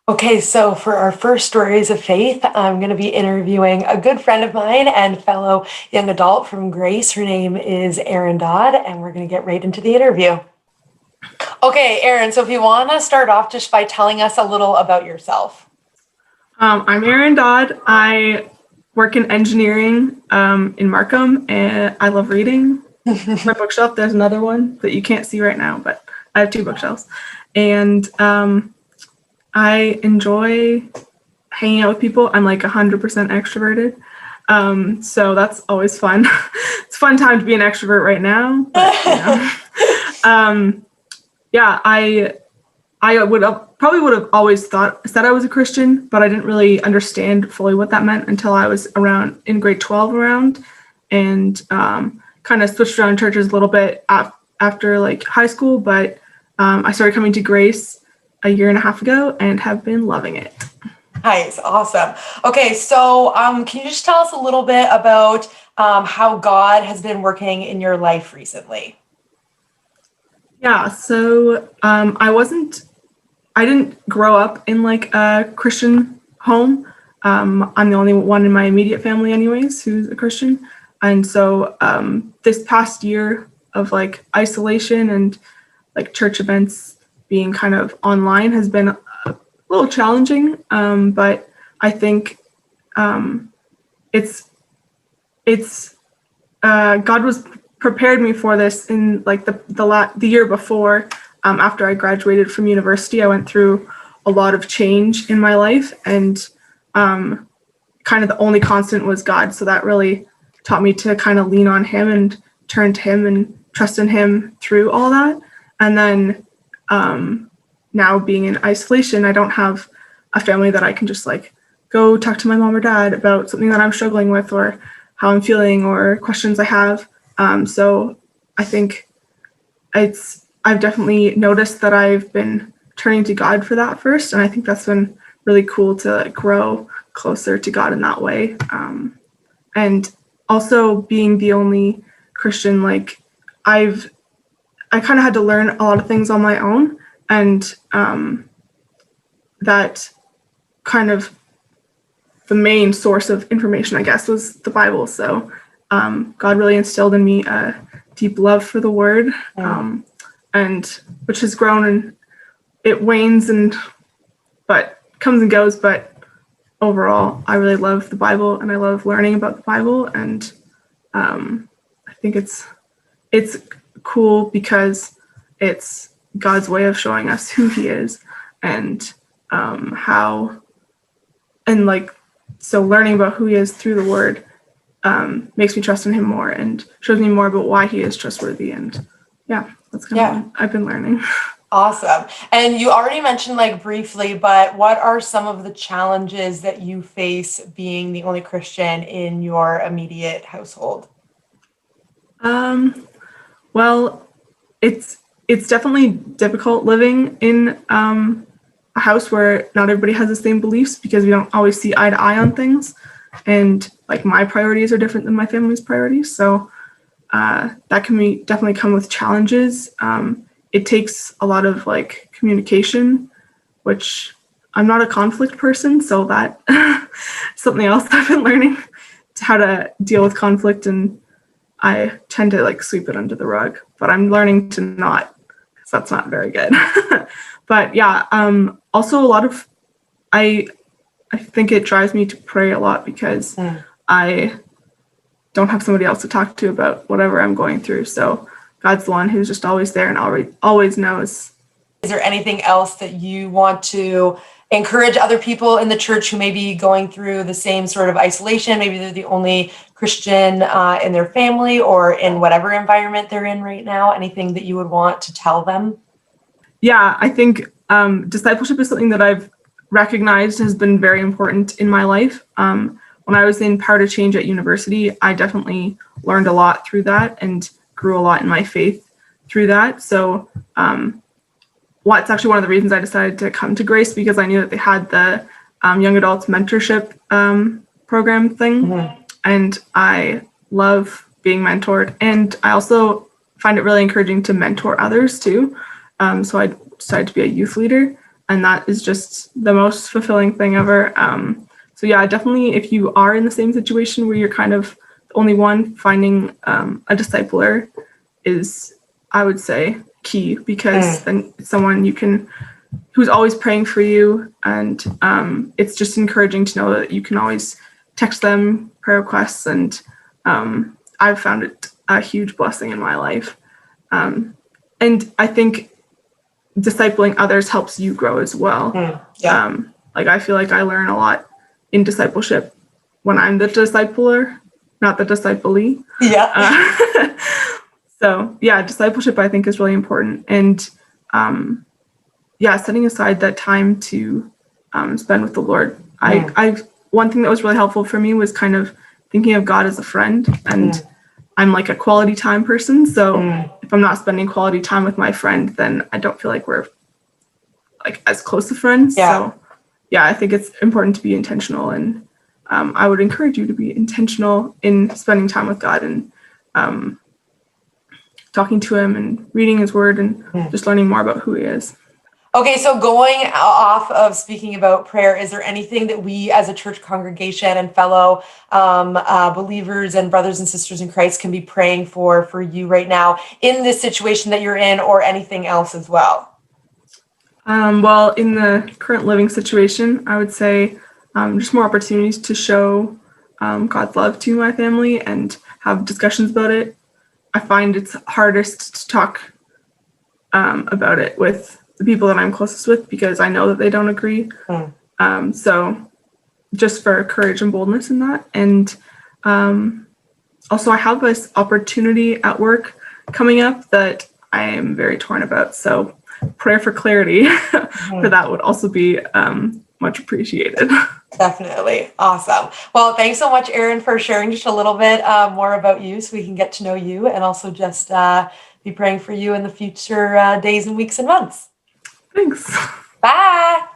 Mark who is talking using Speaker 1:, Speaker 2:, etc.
Speaker 1: Okay, so for our first stories of faith, I'm going to be interviewing a good friend of mine and fellow young adult from Grace. Her name is Erin Dodd, and we're going to get right into the interview. Okay, Erin, so if you want to start off just by telling us a little about yourself.
Speaker 2: I'm Erin Dodd. I work in engineering in Markham, and I love reading. My bookshelf, there's another one that you can't see right now, but I have two bookshelves. And I enjoy hanging out with people. I'm like 100% extroverted. So that's always fun. It's a fun time to be an extrovert right now. But, yeah, I would have always said I was a Christian, but I didn't really understand fully what that meant until I was around in grade 12 around, and kind of switched around churches a little bit after like high school. But I started coming to Grace a year and a half ago and have been loving it.
Speaker 1: Nice, awesome. Okay, so can you just tell us a little bit about how God has been working in your life recently?
Speaker 2: Yeah, so I didn't grow up in like a Christian home. I'm the only one in my immediate family anyways who's a Christian. And so this past year of like isolation and like church events being kind of online has been a little challenging. But I think it's God was prepared me for this in like the year before. After I graduated from university, I went through a lot of change in my life, and kind of the only constant was God. So that really taught me to kind of lean on Him and turn to Him and trust in Him through all that. And then now being in isolation, I don't have a family that I can just like go talk to my mom or dad about something that I'm struggling with or how I'm feeling or questions I have. So I think I've definitely noticed that I've been turning to God for that first, and I think that's been really cool to grow closer to God in that way. And also being the only Christian, like I kind of had to learn a lot of things on my own, and that kind of the main source of information, I guess, was the Bible. So God really instilled in me a deep love for the Word. And which has grown, and it wanes but comes and goes. But overall, I really love the Bible, and I love learning about the Bible. And I think it's cool because it's God's way of showing us who He is and how, and like, so learning about who He is through the Word makes me trust in Him more and shows me more about why He is trustworthy. And yeah, that's kind of what I've been learning.
Speaker 1: Awesome. And you already mentioned like briefly, but what are some of the challenges that you face being the only Christian in your immediate household?
Speaker 2: Well, it's definitely difficult living in a house where not everybody has the same beliefs because we don't always see eye to eye on things. And like my priorities are different than my family's priorities. So that can definitely come with challenges. It takes a lot of like communication, which I'm not a conflict person, so that something else I've been learning how to deal with conflict, and I tend to like sweep it under the rug, but I'm learning to not, because that's not very good. But yeah, also a lot of I think it drives me to pray a lot because I don't have somebody else to talk to about whatever I'm going through. So God's the one who's just always there and always knows.
Speaker 1: Is there anything else that you want to encourage other people in the church who may be going through the same sort of isolation? Maybe they're the only Christian in their family or in whatever environment they're in right now. Anything that you would want to tell them?
Speaker 2: Yeah, I think discipleship is something that I've recognized has been very important in my life. When I was in Power to Change at university, I definitely learned a lot through that and grew a lot in my faith through that. So it's actually one of the reasons I decided to come to Grace, because I knew that they had the young adults mentorship program thing. And I love being mentored. And I also find it really encouraging to mentor others too. So I decided to be a youth leader. and that is just the most fulfilling thing ever. So yeah, definitely if you are in the same situation where you're kind of the only one, finding a discipler is, I would say, key, because then it's someone you can, who's always praying for you, and it's just encouraging to know that you can always text them prayer requests, and I've found it a huge blessing in my life. And I think discipling others helps you grow as well. Like I feel like I learn a lot in discipleship when I'm the discipler, not the disciplee. So yeah, discipleship I think is really important, and setting aside that time to spend with the Lord. I one thing that was really helpful for me was kind of thinking of God as a friend, and I'm like a quality time person. So if I'm not spending quality time with my friend, then I don't feel like we're like as close of friends. So yeah, I think it's important to be intentional, and I would encourage you to be intentional in spending time with God, and talking to him and reading his word, and just learning more about who he is.
Speaker 1: Okay, so going off of speaking about prayer, is there anything that we as a church congregation and fellow believers and brothers and sisters in Christ can be praying for you right now in this situation that you're in, or anything else as well?
Speaker 2: Well, in the current living situation, I would say just more opportunities to show God's love to my family and have discussions about it. I find it's hardest to talk about it with the people that I'm closest with, because I know that they don't agree. So just for courage and boldness in that. And also I have this opportunity at work coming up that I am very torn about. So prayer for clarity for that would also be much appreciated.
Speaker 1: Definitely. Awesome. Well, thanks so much, Erin, for sharing just a little bit more about you, so we can get to know you, and also just be praying for you in the future days and weeks and months.
Speaker 2: Thanks.
Speaker 1: Bye.